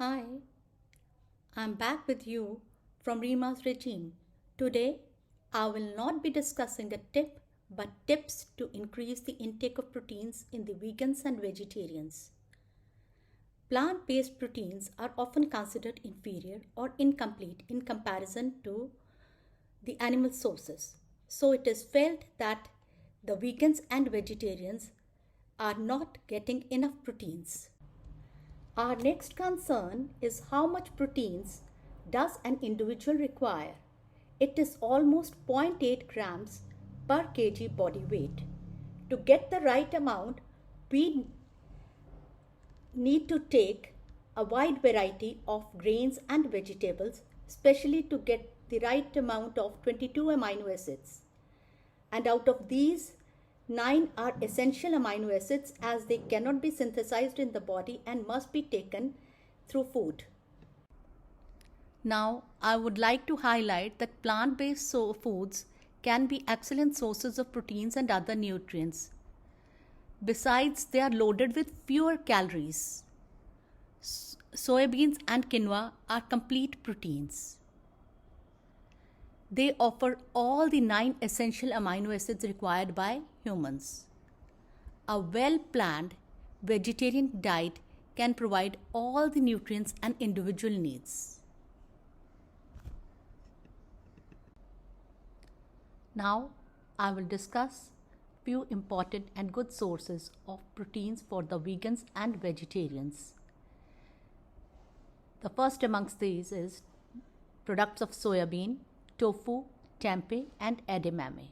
Hi, I'm back with you from Reema's regime. Today, I will not be discussing a tip but tips to increase the intake of proteins in the vegans and vegetarians. Plant based proteins are often considered inferior or incomplete in comparison to the animal sources. So, it is felt that the vegans and vegetarians are not getting enough proteins. Our next concern is how much proteins does an individual require. It is almost zero point 0.8 grams per kg body weight. To get the right amount, we need to take a wide variety of grains and vegetables, especially to get the right amount of 22 amino acids. And out of these, 9 are essential amino acids as they cannot be synthesized in the body and must be taken through food. Now, I would like to highlight that plant-based foods can be excellent sources of proteins and other nutrients. Besides, they are loaded with fewer calories. Soybeans and quinoa are complete proteins. They offer all the 9 essential amino acids required by humans. A well-planned vegetarian diet can provide all the nutrients an individual needs. Now, I will discuss few important and good sources of proteins for the vegans and vegetarians. The first amongst these is products of soya bean, tofu, tempeh and edamame.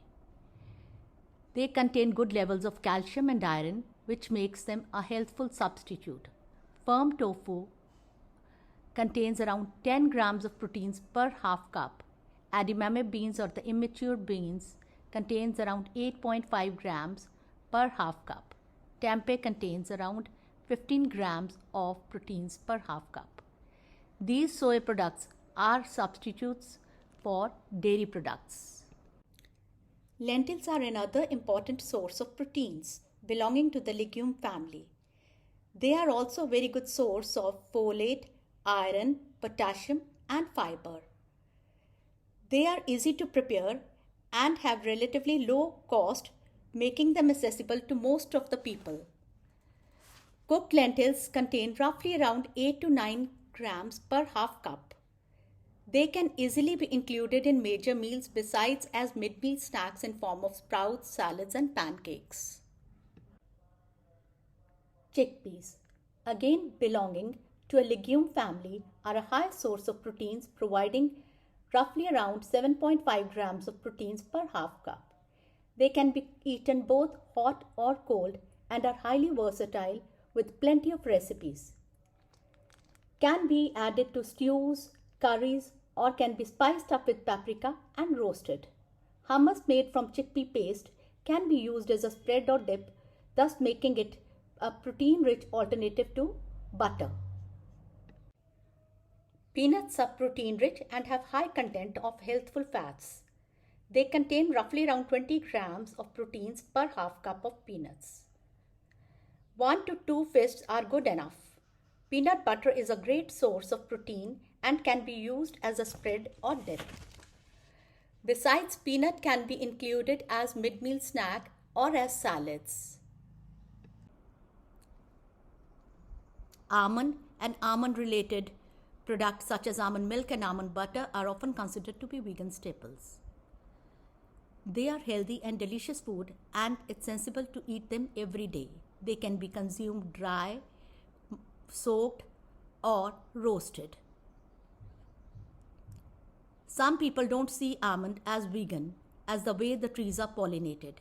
They contain good levels of calcium and iron, which makes them a healthful substitute. Firm tofu contains around 10 grams of proteins per half cup. Edamame beans or the immature beans contains around 8.5 grams per half cup. Tempeh contains around 15 grams of proteins per half cup. These soy products are substitutes for dairy products. Lentils are another important source of proteins belonging to the legume family. They are also a very good source of folate, iron, potassium and fiber. They are easy to prepare and have relatively low cost, making them accessible to most of the people. Cooked lentils contain roughly around 8 to 9 grams per half cup. They can easily be included in major meals besides as mid-meal snacks in form of sprouts, salads and pancakes. Chickpeas, again belonging to a legume family, are a high source of proteins, providing roughly around 7.5 grams of proteins per half cup. They can be eaten both hot or cold and are highly versatile with plenty of recipes. Can be added to stews, curries, or can be spiced up with paprika and roasted. Hummus made from chickpea paste can be used as a spread or dip, thus making it a protein-rich alternative to butter. Peanuts are protein-rich and have high content of healthful fats. They contain roughly around 20 grams of proteins per half cup of peanuts. 1 to 2 fists are good enough. Peanut butter is a great source of protein and can be used as a spread or dip. Besides, peanut can be included as mid-meal snack or as salads. Almond and almond-related products such as almond milk and almond butter are often considered to be vegan staples. They are healthy and delicious food and it's sensible to eat them every day. They can be consumed dry, soaked or roasted. Some people don't see almond as vegan as the way the trees are pollinated.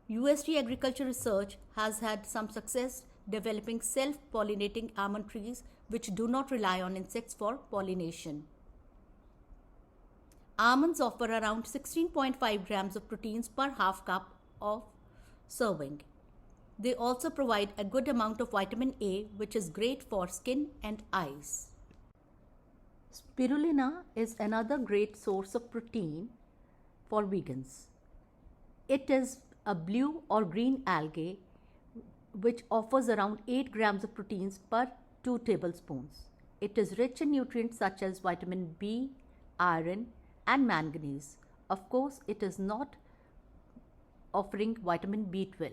USD Agriculture Research has had some success developing self-pollinating almond trees which do not rely on insects for pollination. Almonds offer around 16.5 grams of proteins per half cup of serving. They also provide a good amount of vitamin A, which is great for skin and eyes. Spirulina is another great source of protein for vegans. It is a blue or green algae which offers around 8 grams of proteins per 2 tablespoons. It is rich in nutrients such as vitamin B, iron, and manganese. Of course, it is not offering vitamin B12.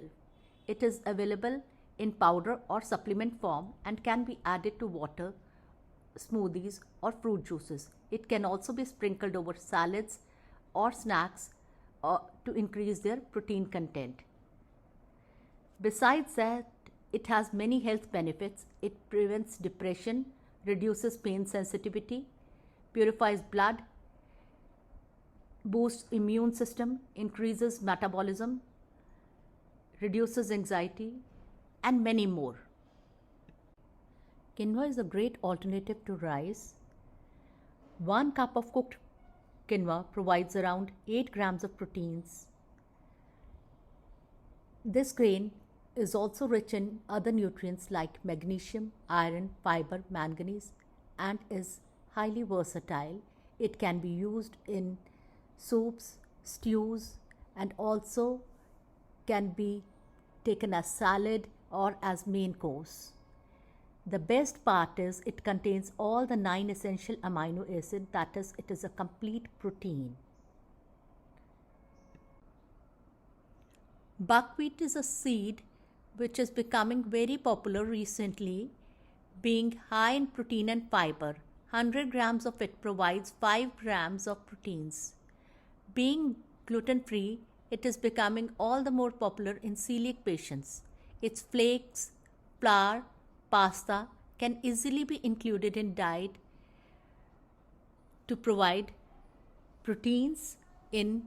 It is available in powder or supplement form and can be added to water, smoothies, or fruit juices. It can also be sprinkled over salads or snacks to increase their protein content. Besides that, it has many health benefits. It prevents depression, reduces pain sensitivity, purifies blood, boosts immune system, increases metabolism, reduces anxiety, and many more. Quinoa is a great alternative to rice. 1 cup of cooked quinoa provides around 8 grams of proteins. This grain is also rich in other nutrients like magnesium, iron, fiber, manganese, and is highly versatile. It can be used in soups, stews, and also can be taken as salad or as main course. The best part is it contains all the 9 essential amino acids, that is, it is a complete protein. Buckwheat is a seed which is becoming very popular recently, being high in protein and fiber. 100 grams of it provides 5 grams of proteins. Being gluten-free, it is becoming all the more popular in celiac patients. Its flakes, flour, pasta can easily be included in diet to provide proteins in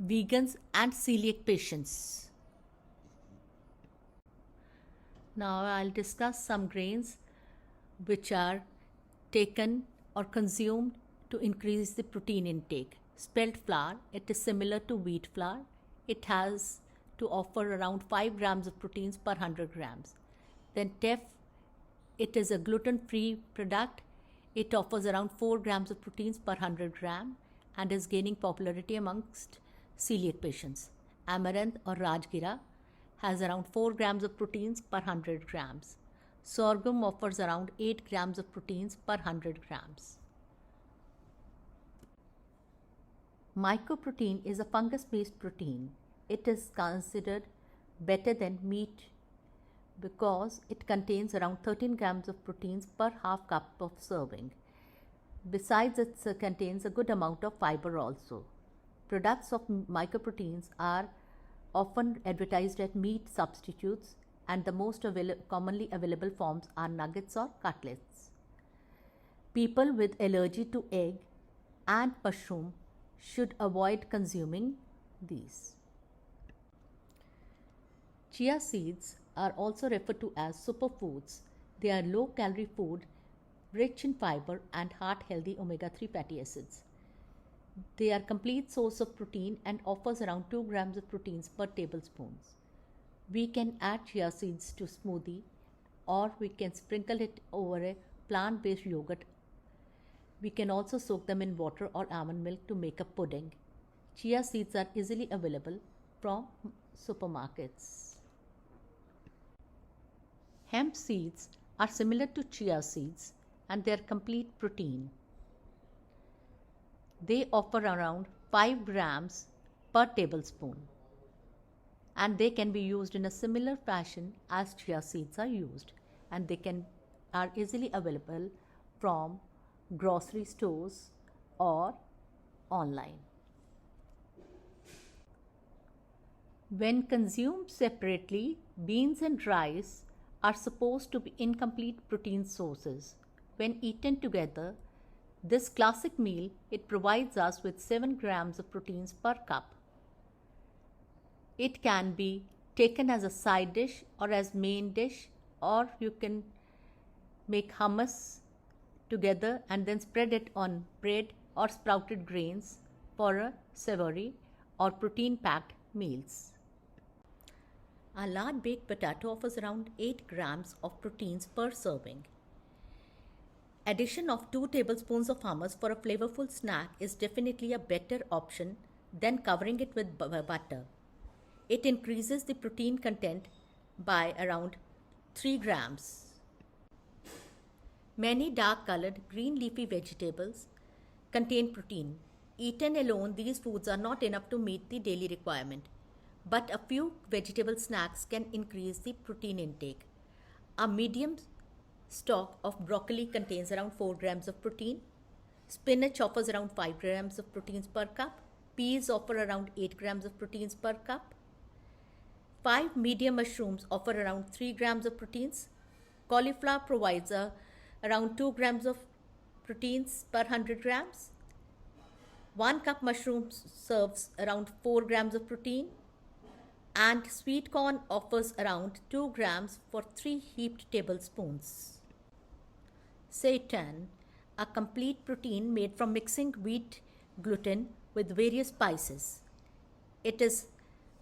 vegans and celiac patients. Now I'll discuss some grains which are taken or consumed to increase the protein intake. Spelt flour, it is similar to wheat flour. It has to offer around 5 grams of proteins per 100 grams. Then teff, it is a gluten-free product. It offers around 4 grams of proteins per 100 gram and is gaining popularity amongst celiac patients. Amaranth or Rajgira has around 4 grams of proteins per 100 grams. Sorghum offers around 8 grams of proteins per 100 grams. Microprotein is a fungus-based protein. It is considered better than meat because it contains around 13 grams of proteins per half cup of serving. Besides, it contains a good amount of fiber also. Products of microproteins are often advertised as meat substitutes, and the most commonly available forms are nuggets or cutlets. People with allergy to egg and mushroom should avoid consuming these. Chia seeds are also referred to as superfoods. They are low-calorie food, rich in fiber and heart-healthy omega-3 fatty acids. They are a complete source of protein and offers around 2 grams of proteins per tablespoon. We can add chia seeds to smoothie, or we can sprinkle it over a plant-based yogurt. We can also soak them in water or almond milk to make a pudding. Chia seeds are easily available from supermarkets. Hemp seeds are similar to chia seeds and they are complete protein. They offer around 5 grams per tablespoon and they can be used in a similar fashion as chia seeds are used, and they are easily available from grocery stores or online. When consumed separately, beans and rice are supposed to be incomplete protein sources. When eaten together, this classic meal, it provides us with 7 grams of proteins per cup. It can be taken as a side dish or as main dish, or you can make hummus together and then spread it on bread or sprouted grains for a savory or protein-packed meals. A large baked potato offers around 8 grams of proteins per serving. Addition of 2 tablespoons of hummus for a flavorful snack is definitely a better option than covering it with butter. It increases the protein content by around 3 grams. Many dark-colored green leafy vegetables contain protein. Eaten alone, these foods are not enough to meet the daily requirement, but a few vegetable snacks can increase the protein intake. A medium stalk of broccoli contains around 4 grams of protein. Spinach offers around 5 grams of proteins per cup. Peas offer around 8 grams of proteins per cup. 5 medium mushrooms offer around 3 grams of proteins. Cauliflower provides around 2 grams of proteins per 100 grams. 1 cup mushrooms serves around 4 grams of protein. And sweet corn offers around 2 grams for 3 heaped tablespoons. Seitan, a complete protein made from mixing wheat gluten with various spices. It is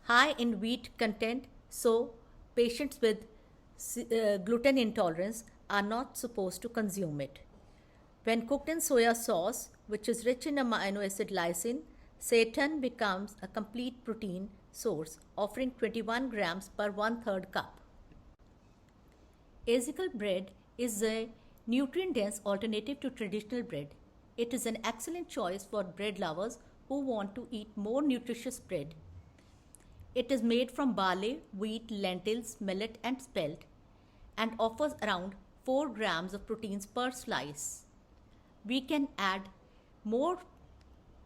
high in wheat content, so patients with gluten intolerance are not supposed to consume it. When cooked in soya sauce, which is rich in amino acid lysine, seitan becomes a complete protein source, offering 21 grams per 1/3 cup. Ezekiel bread is a nutrient-dense alternative to traditional bread. It is an excellent choice for bread lovers who want to eat more nutritious bread. It is made from barley, wheat, lentils, millet, and spelt, and offers around 4 grams of proteins per slice. We can add more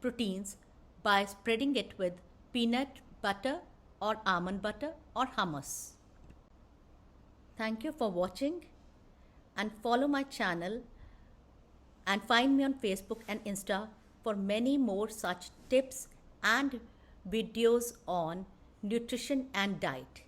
proteins by spreading it with peanut butter or almond butter or hummus. Thank you for watching, and follow my channel and find me on Facebook and Insta for many more such tips and videos on nutrition and diet.